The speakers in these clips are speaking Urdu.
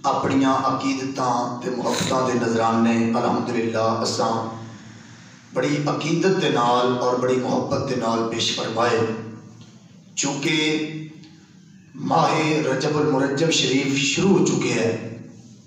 اپنیاں عقیدتاں تے محبتاں دے نظرانے الحمدللہ اساں بڑی عقیدت دے نال اور بڑی محبت دے نال پیش فرمائے۔ چونکہ ماہ رجب المرجب شریف شروع ہو چکے ہیں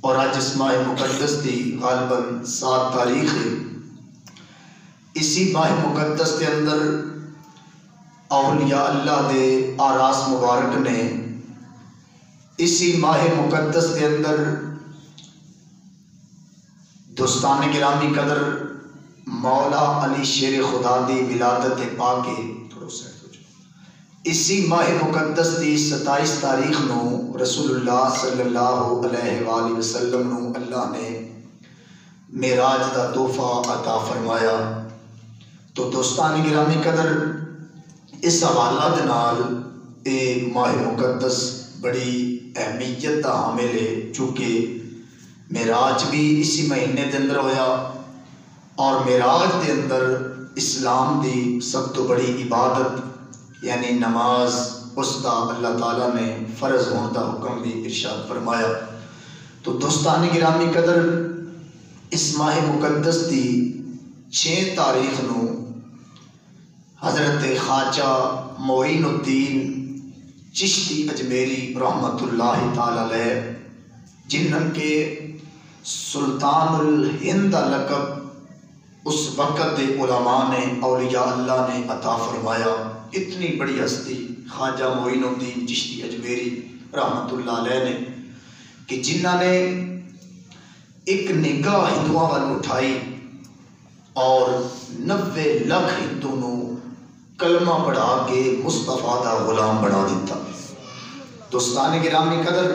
اور آج اس ماہ مقدس دی غالباً 7 تاریخ ہے۔ اسی ماہ مقدس کے اندر اولیاء اللہ دے آراس مبارک نے اسی ماہ مقدس کے اندر دوستان گرامی قدر مولا علی شیر خدا دی ولادت پاک اسی ماہ مقدس دی 27 تاریخ نو رسول اللہ صلی اللہ علیہ وآلہ وسلم نو اللہ نے معراج دا تحفہ عطا فرمایا۔ تو دوستان گرامی قدر اس حوالہ دے نال اے ماہ مقدس بڑی اہمیت دا حامل ہے، چونکہ معراج بھی اسی مہینے دے اندر ہویا اور معراج دے اندر اسلام دی سب تو بڑی عبادت یعنی نماز اس دا اللہ تعالیٰ نے فرض ہونے دا حکم بھی ارشاد فرمایا۔ تو دوستان گرامی قدر اس ماہ مقدس دی 6 تاریخ نو حضرت خواجہ معین الدین چشتی اجمیری رحمت اللہ تعالی علیہ جنہن کے سلطان الہند لقب اس وقت دے علماء نے اولیاء اللہ نے عطا فرمایا۔ اتنی بڑی ہستی خواجہ معین الدین چشتی اجمیری رحمت اللہ علیہ نے کہ جنہوں نے ایک نگاہ ہندوؤں وال اٹھائی اور 90 لاکھ ہندو نو کلمہ پڑھا کے مصطفیٰ دا غلام بنا دیتا۔ دوستان گرامی قدر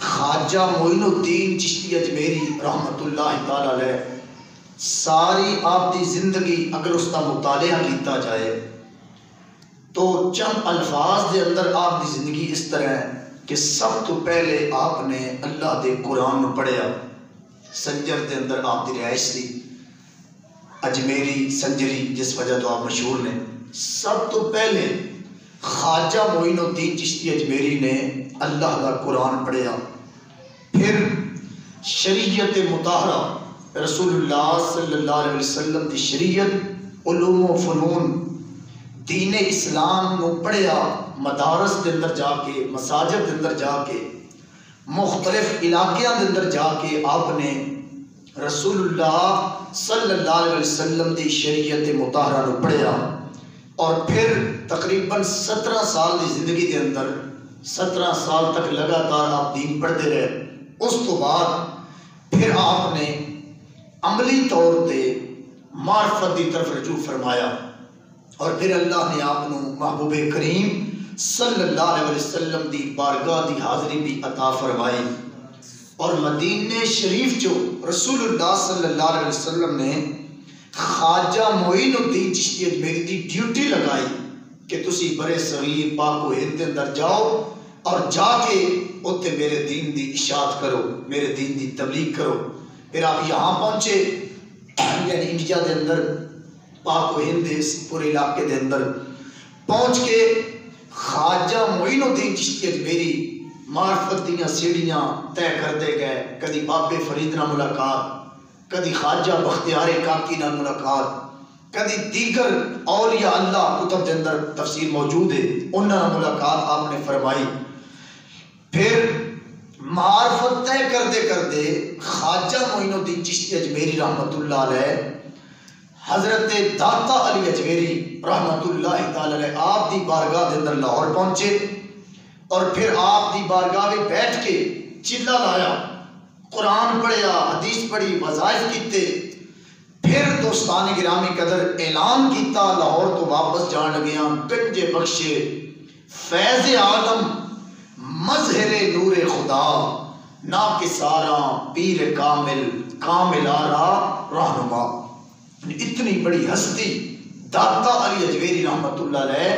خواجہ معین الدین چشتی اجمیری رحمت اللہ تعالی علیہ ساری آپ دی زندگی اگر اس کا مطالعہ کیتا جائے تو چند الفاظ دے اندر آپ دی زندگی اس طرح ہے کہ سب تو پہلے آپ نے اللہ دے قرآن پڑھیا، سنجر دے اندر آپ دی رہائش تھی، اجمیری سنجری جس وجہ تو آپ مشہور نے۔ سب تو پہلے خواجہ معین الدین چشتی اجمیری نے اللہ کا قرآن پڑھیا، پھر شریعت مطہرہ رسول اللہ صلی اللہ علیہ وسلم دی شریعت علوم و فنون دین اسلام نو پڑھیا، مدارس دے اندر جا کے مساجد دے اندر جا کے مختلف علاقیاں دے اندر جا کے آپ نے رسول اللہ صلی اللہ علیہ وسلم دی شریعت مطہرہ نو پڑھیا اور پھر تقریباً 17 سال دی زندگی دے اندر 17 سال تک لگاتار آپ دین پڑھتے رہے۔ اس تو بعد پھر آپ نے عملی طور تے معرفت دی طرف رجوع فرمایا اور پھر اللہ نے آپ نو محبوب کریم صلی اللہ علیہ وسلم دی بارگاہ دی حاضری بھی عطا فرمائی اور مدینہ شریف جو رسول اللہ صلی اللہ علیہ وسلم نے خواجہ معین الدین چشتی اجمیری دی ڈیوٹی لگائی کہ تسی برے صغیر پاک و ہند اندر جاؤ اور جا کے اتنے میرے دین دی اشاعت کرو، میرے دین دی تبلیغ کرو۔ پھر آپ یہاں پہنچے یعنی انڈیا دے اندر پاک و ہند اس پورے علاقے دے اندر پہنچ کے خواجہ معین الدین چشتی اجمیری معرفت دیاں سیڑھیاں طے کرتے گئے، کدی بابے فرید نہ ملاقات، کدی خواجہ بختیار کاکی نہ ملاقات، کدی دیگر اولیاء اللہ کتب دے اندر تفسیر موجود ہے انہاں ملاقات آپ نے فرمائی۔ پھر معرفت طے کرتے کرتے خواجہ معین الدین چشتی اجمیری رحمت اللہ علیہ حضرت داتا علی اجمیری رحمت اللہ تعالی علیہ آپ دی بارگاہ دے اندر لاہور پہنچے اور پھر آپ دی بارگاہ میں بیٹھ کے چلہ لایا، قرآن پڑھیا، حدیث پڑھی، وظائف کیتے، پھر دوستان گرامی قدر اعلان کیتا لاہور تو واپس جان لگیاں گنج بخشے فیض عالم مظہر نور خدا نا کسارا پیر کامل کامل آرا رہنما۔ اتنی بڑی ہستی داتا علی اجمیری رحمت اللہ علیہ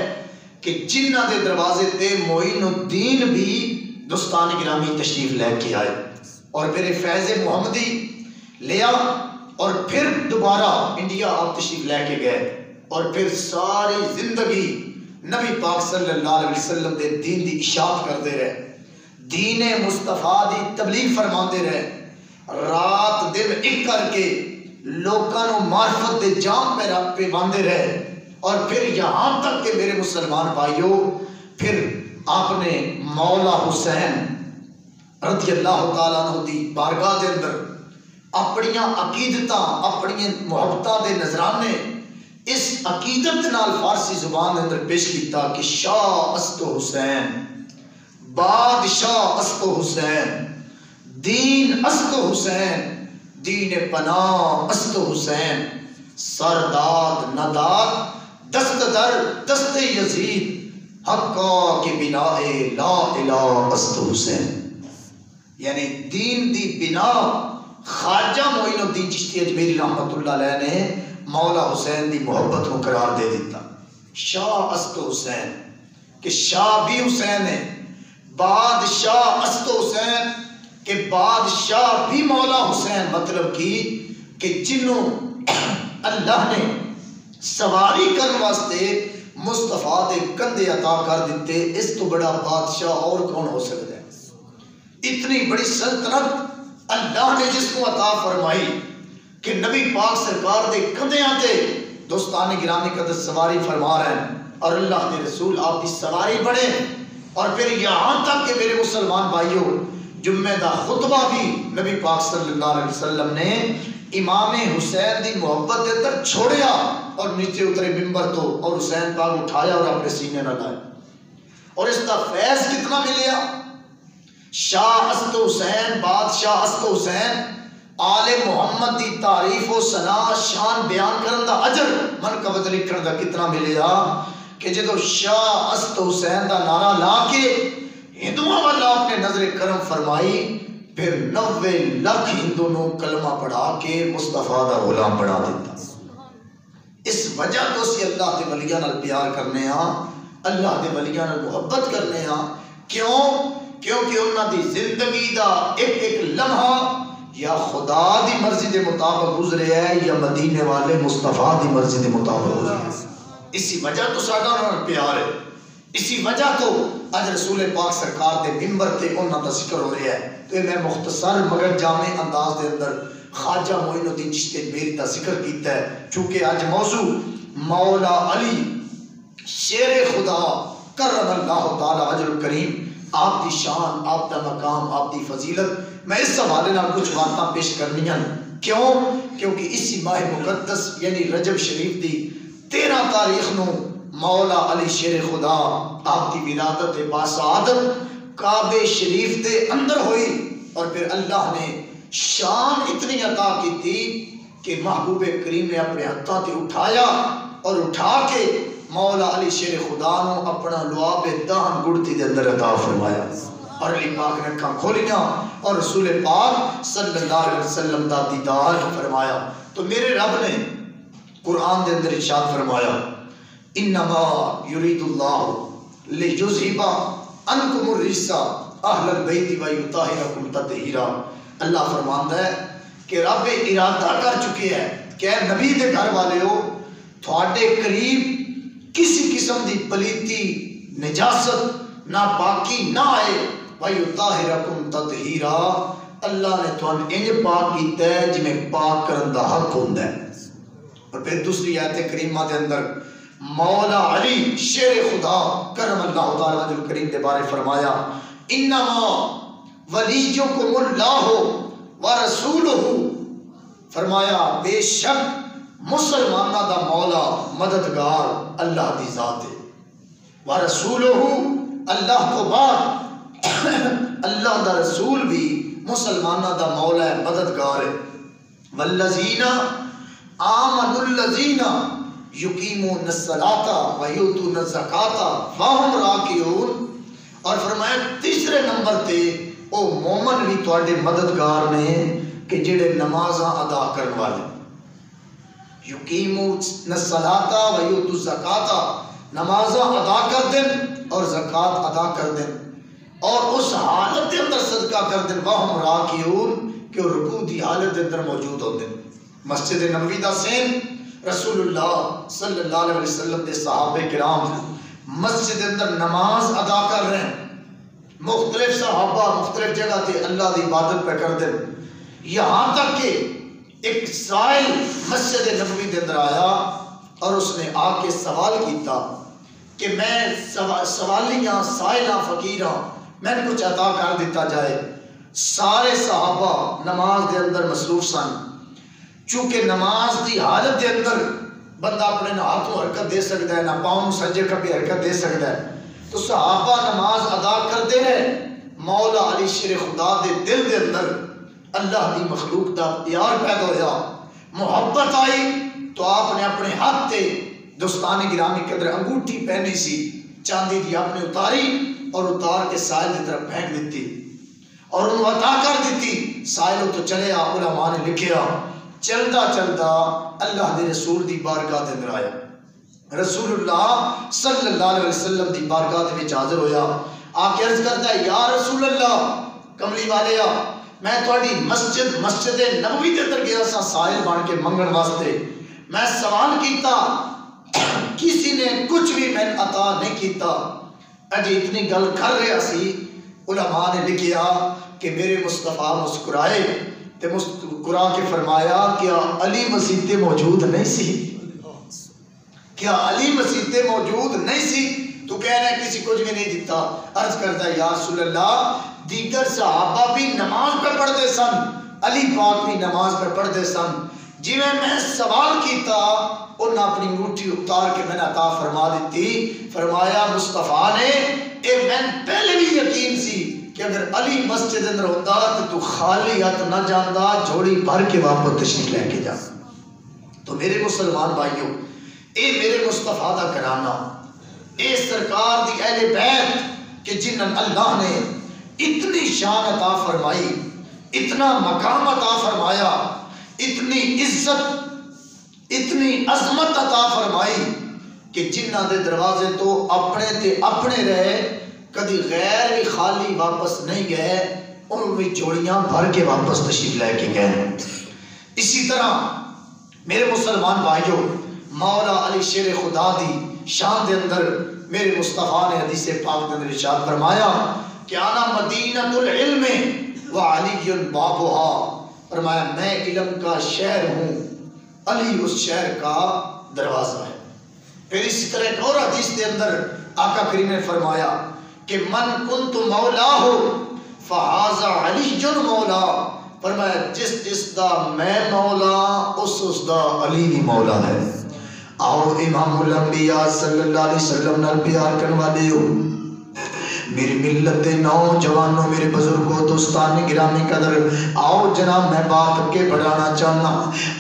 کہ جنہ دے دروازے تے معین الدین بھی دوستان گرامی تشریف لے کے آئے اور پھر فیض محمدی لیا اور پھر دوبارہ انڈیا آپ تشریف لے کے گئے اور پھر ساری زندگی نبی پاک صلی اللہ علیہ وسلم دے دین دی اشاعت کرتے رہے، دین مصطفیٰ دی تبلیغ فرماندے رہے، رات دن ایک کر کے لوگوں کو معرفت دے جام پہ باندھے رہے، اور پھر یہاں تک کہ میرے مسلمان بھائیوں پھر آپ نے مولا حسین رضی اللہ تعالیٰ عنہ دی بارگاہ دے اندر اپنیاں عقیدتاں اپنی محبتاں دے نذرانے اس عقیدت نال فارسی زبان دے اندر پیش کیتا کہ شاہ است حسین، بادشاہ است حسین، دین است حسین، دین پناہ است حسین، سرداد نداد دست در دست یزید، حقا کی بنائے لا الہ است حسین۔ یعنی دین دی بنا خواجہ معین الدین چشتی اجمیری رحمت اللہ علیہ نے مولا حسین دی محبت کو قرار دے دیتا۔ شاہ است حسین کہ شاہ بھی حسین ہے، بادشاہ است حسین کہ بادشاہ بھی مولا حسین، مطلب کی کہ جنہوں اللہ نے سواری کرنے واسطے مصطفیٰ دے کندھے عطا کر دیتے، اس تو بڑا بادشاہ اور کون ہو سکتا ہے؟ اتنی بڑی سلطنت اللہ نے جس کو عطا فرمائی کہ نبی پاک سرکار دے کندھے آتے دوستان گرامی قدر سواری فرما رہے ہیں، اور اللہ کے رسول آپ کی سواری بڑھے، اور پھر یہاں تک کہ میرے مسلمان بھائیوں جمعہ دا خطبہ بھی نبی پاک صلی اللہ علیہ وسلم نے امام حسین دی محبت دے اندر چھوڑیا، اور نیچے اترے ممبر تو اور حسین پاک اٹھایا اور اپنے سینے نہ لائے، اور اس کا فیض کتنا ملیا؟ شاہ است حسین، بادشاہ است حسین، آل محمد دی تعریف و ثنا شان بیان کرن دا اجر منقبت لکھن دا کتنا ملیا کہ جدو شاہ است حسین دا نعرہ لا کے ہندوؤں والا اپنے نظر کرم فرمائی، پھر 90 لاکھ ہندو نو کلمہ پڑھا کے مصطفیٰ دا غلام بنا دیتا۔ اس وجہ تو سی اللہ دے ولیاں نال پیار کرنے ہاں، اللہ دے ولیاں نال محبت کرنے ہاں، کیوں؟ کیونکہ انہاں دی زندگی دا ایک ایک لمحہ یا خدا دی مرضی دے مطابق گزرے ہے یا مدینے والے مصطفیٰ دی مرضی دے مطابق گزرے ہے۔ اسی وجہ تو ساڈا انہاں نال پیار ہے، اسی وجہ تو اج رسول پاک سرکار دے ممبر تے انہاں دا ذکر ہو رہا ہے۔ تو میں مختصر مگر جامع انداز دے اندر خواجہ معین الدین چشتی اجمیری دا ذکر کیتا ہے، چونکہ آج موضوع مولا علی شیر خدا کرم اللہ تعالی وجہ الکریم، آپ دی شان، آپ دا مقام، آپ دی فضیلت، میں اس حوالے نال کچھ باتاں پیش کرنیاں۔ کیوں؟ کیونکہ اسی ماہ مقدس یعنی رجب شریف دی 13 تاریخ نو مولا علی شیر خدا آپ کی ولادت باسعادت کعبے شریف دے اندر ہوئی، اور پھر اللہ نے شان اتنی عطا کی تھی کہ محبوب کریم نے اپنے ہاتھوں تے اٹھایا، اور اٹھا کے مولا علی شیر خدا نو اپنا لعاب دہن گڑتی دے اندر عطا فرمایا، اور علی پاک نے اکھاں کھولیاں اور رسول پاک صلی اللہ علیہ وسلم دا دیدار فرمایا۔ تو میرے رب نے قرآن دے اندر ارشاد فرمایا، انما یرید اللہ لیذھب عنکم الرجس اہل البیت ویطہرکم تطہیرا۔ اللہ فرماندا ہے کہ رب ارادہ کر چکے ہیں کہ اے نبی دے گھر والے ہو، تھوڑے قریب کسی قسم دی پلیتی، نجاست، ناپاکی نہ آئے، ویطہرکم تطہیرا۔ اللہ نے تھوڑا انج پاک کیتا ہے جی میں پاک کرن دا حق ہوندا ہے۔ اور پھر دوسری آیت کریمہ دے اندر مولا علی شیر خدا کرم اللہ تعالی وجہ الکریم کے بارے فرمایا، انما ولیکم اللہ ورسولہ، فرمایا بے شک مسلمانہ دا مولا مددگار اللہ دی ذات ہے، ورسولہ اللہ تو بعد اللہ دا رسول بھی مسلمانہ دا مولا ہے، مددگار ہے۔ والذین آمنوا الذین یقیمون الصلاۃ ویؤتون الزکاۃ وہم راکعون، اور فرمایا تیسرے نمبر تے او مومن بھی تواڈے مددگار نے کہ جڑے نمازاں ادا کرن والے، یقیمون الصلاۃ ویؤتون الزکاۃ، نمازاں ادا کر دیں اور زکات ادا کر دیں، اور اس حالت کے اندر صدقہ کر دیں، وہم راکعون کہ رکوع دی حالت کے اندر موجود ہوتے ہیں۔ مسجد نبوی دا سین رسول اللہ صلی اللہ علیہ وسلم دے صحابہ کرام مسجد اندر نماز ادا کر رہے ہیں، مختلف صحابہ مختلف جگہ تے اللہ دی عبادت پہ کر دیں، یہاں تک کہ ایک سائل مسجد نبوی دے اندر آیا اور اس نے آ کے سوال کیتا کہ میں سوالیاں سائلاں فقیراں میں نے کچھ عطا کر دیتا جائے۔ سارے صحابہ نماز دے اندر مصروف سن، چونکہ نماز دی حالت دے اندر بندہ اپنے نہ ہاتھوں حرکت دے سکتا ہے نہ پاؤں سجے کبھی حرکت دے سکتا ہے، تو صحابہ نماز ادا کرتے رہے۔ مولا علی شیر خدا دے دل دے اندر اللہ دی مخلوق دا پیار پیدا ہویا، محبت آئی، تو آپ نے اپنے ہاتھ تے دوستان گرامی قدر انگوٹھی پہنی سی چاندی دی، آپ نے اتاری اور اتار کے سائل دی طرف پھینک دیتی اور انہوں عطا کر دیتی۔ سائل تو چلے آ، علماء نے لکھیا چلتا چلتا اللہ دے رسول دی بارگاہ دے اندر آیا، رسول اللہ صلی اللہ علیہ وسلم دی بارگاہ دے وچ حاضر ہویا، آ کے عرض کرتا ہے یا رسول اللہ کملی والیا میں تھوڑی مسجد نبوی دے اندر گیا سا سائل بن کے منگن واسطے، میں سوال کیتا کسی نے کچھ بھی میں عطا نہیں کیتا، اجے اتنی گل کر رہا سی علماء نے لکھیا کہ میرے مصطفیٰ مسکرائے تے مسکرا کے فرمایا کیا علی مسیح موجود نہیں سی؟ کیا علی مسیح موجود نہیں سی؟ تو کہہ رہا ہے کسی کچھ بھی نہیں دیتا۔ عرض کرتا ہے یا رسول اللہ دیگر صحابہ بھی نماز پہ پڑھتے سن، علی پاک بھی نماز پہ پڑھتے سن، جی میں سوال کیتا انہاں اپنی انگوٹھی اتار کے میں نے عطا فرما دیتی۔ فرمایا مصطفیٰ نے اے میں پہلے بھی یقین سی کہ اگر علی مسجد اندر ہوتا تو خالی ہاتھ نہ جاندا، جھوڑی بھر کے واپس تشریف لے کے جا۔ تو میرے مسلمان بھائیوں، اے میرے مصطفیٰ دا کرانہ، اے سرکار دی اہل بیت کہ جنہاں اللہ نے اتنی شان عطا فرمائی، اتنا مقام عطا فرمایا، اتنی عزت اتنی عظمت عطا فرمائی کہ جنہاں دے دروازے تو اپنے تے اپنے رہے، کدی غیر بھی خالی واپس نہیں گئے، ان بھی جوڑیاں بھر کے واپس تشریف لے کے گئے۔ اسی طرح میرے مسلمان بھائیوں، مولا علی شیر خدا دی شان دے اندر میرے مصطفیٰ نے حدیث پاک دے اندر ارشاد فرمایا کہ انا مدینۃ العلم وعلی بابھا، فرمایا میں علم کا شہر ہوں، علی اس شہر کا دروازہ ہے۔ پھر اسی طرح ایک اور حدیث دے اندر آقا کریم نے فرمایا کہ من کنت مولا ہو فہذا علی مولا، فرمایا جس دا میں مولا اس دا علی بھی مولا ہے۔ آؤ امام الانبیاء صلی اللہ علیہ وسلم نال پیار کرنے والے ہو، میری ملت نوجوانوں، میرے بزرگوں، دوستان گرامی قدر، آؤ جناب میں بات کے بڑھانا چاہنا۔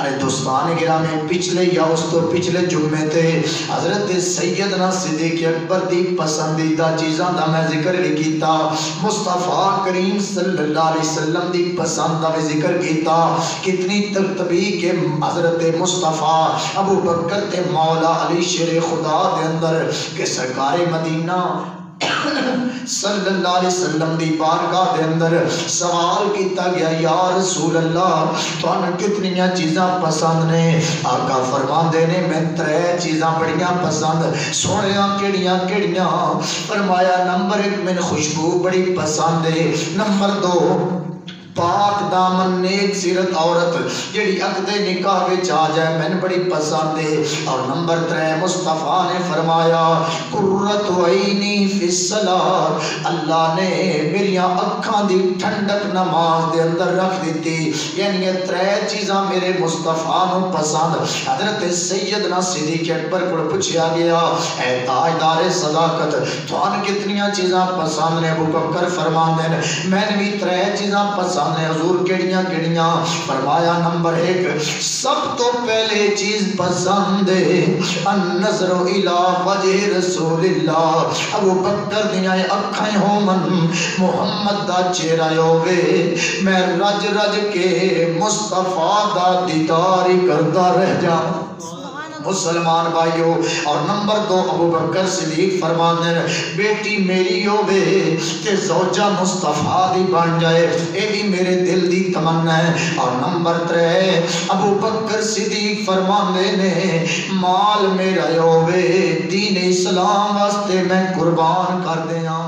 اے دوستان گرامی، پچھلے یا اس تو پچھلے جمعے تھے حضرت سیدنا صدیق اکبر دی پسندیدہ چیزاں دا میں ذکر بھی کیتا، مصطفیٰ کریم صلی اللہ علیہ وسلم دی پسند دا میں ذکر کیتا، کتنی ترتبی کہ حضرت مصطفیٰ ابو بکر تے مولا علی شیر خدا دے اندر کہ سرکار مدینہ صلی اللہ علیہ وسلم دی بارگاہ دے اندر سوال کیتا گیا یا رسول اللہ تھانوں کتنیاں چیزاں پسند نے؟ آقا فرماندے نے میں 3 چیزاں بڑیاں پسند۔ سونیاں کیڑیاں کیڑیاں؟ فرمایا نمبر 1 میں خوشبو بڑی پسند ہے، نمبر 2 پاک دامن نیک سیرت عورت جڑی عقد نکاح وچ آ جائے میں بڑی پسند ہے، اور نمبر 3 مصطفیٰ نے فرمایا قرۃ عینی فی الصلاۃ، اللہ نے میریاں اکھاں دی ٹھنڈک نماز دے اندر رکھ دیتی۔ یعنی یہ 3 چیزاں میرے مصطفیٰ نو پسند۔ حضرت سیدنا صدیق اکبر کو پوچھا گیا اے تاجدار صداقت تھان کتنیاں چیزاں پسند نے؟ ابو بکر فرماندے نے میں نے بھی 3 چیزاں پسند نے۔ حضور کیڑیاں کیڑیاں؟ فرمایا نمبر 1 سب تو پہلے چیز پسند ہے النظر الی وجہ رسول اللہ، ابو بکر دیاں اکھاں ہومن محمد دا چہرہ ہووے، میں رج رج کے مصطفیٰ دا دیدار کردا رہ جاواں۔ مسلمان بھائیو، اور نمبر 2 ابو بکر صدیق فرماندے نے بیٹی میری ہووے تے زوجہ مصطفیٰ دی بن جائے، اے بھی میرے دل دی تمنا ہے۔ اور نمبر 3 ابو بکر صدیق فرماندے نے مال میرا ہووے دین اسلام واسطے میں قربان کر دیاں۔